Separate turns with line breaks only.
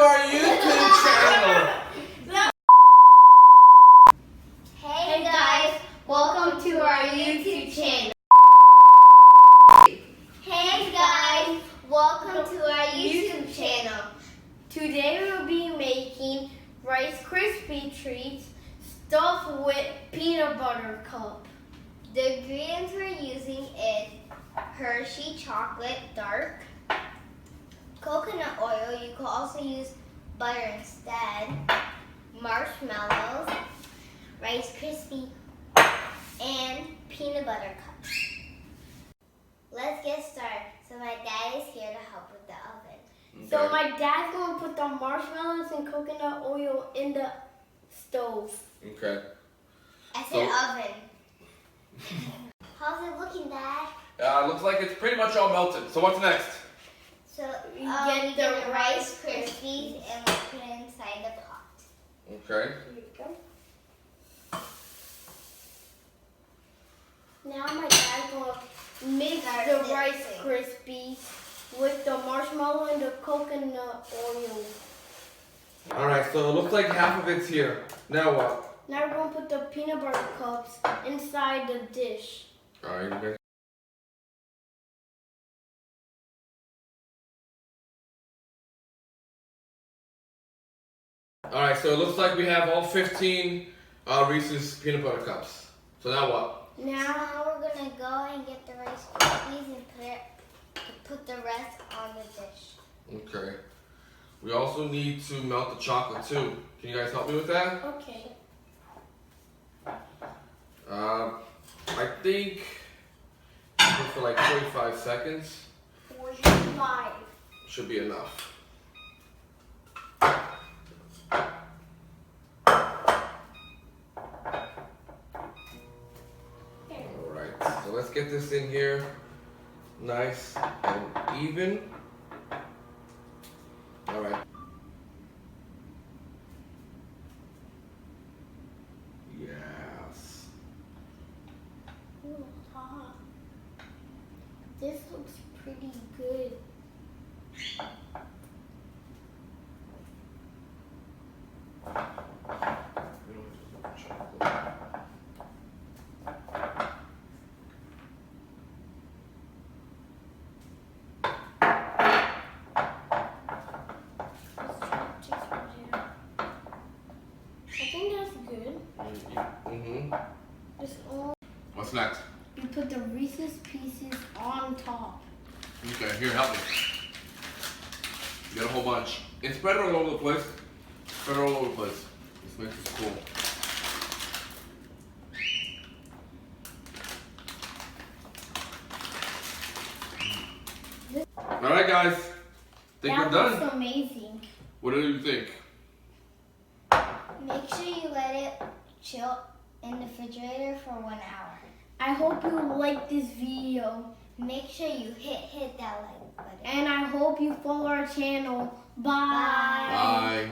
our YouTube channel.
Hey guys, welcome to our YouTube channel. Hey guys, welcome to our YouTube channel. Today we'll be making Rice Krispie treats stuffed with peanut butter cup. The ingredients we're using is Hershey chocolate dark, coconut oil, you could also use butter instead, marshmallows, Rice Krispie, and peanut butter cups. Let's get started. So my dad is here to help with the oven.
Okay.
So my dad's going to put the marshmallows and coconut oil in the stove.
Okay.
I said oven. How's it looking, Dad?
Looks like it's pretty much all melted. So what's next?
So we get the Rice Krispies and we put it inside the pot.
Okay.
Here you go. Now my dad's going to mix the Rice Krispies with the marshmallow and the coconut oil.
Alright, so it looks like half of it's here. Now what?
Now we're going to put the peanut butter cups inside the dish.
Alright, you guys. Alright, so it looks like we have all 15 Reese's peanut butter cups. So now what?
Now we're going to go and get the Rice Krispies and put the rest on the dish.
Okay. We also need to melt the chocolate too. Can you guys help me with that?
Okay.
I think for like 45 seconds
45.
should be enough. Alright, so let's get this in here nice and even. Alright. Yes.
Ooh, hot. This looks pretty good. I think that's good.
Mm-hmm. What's next?
We put the Reese's Pieces on top.
Okay, here, help me. You got a whole bunch. And spread it all over the place. Spread it all over the place. This makes it cool. Alright guys. Think we're done.
That looks amazing.
What do you think?
Make sure you let it chill in the refrigerator for 1 hour. I hope you like this video. Make sure you hit that like button. And I hope you follow our channel. Bye.
Bye.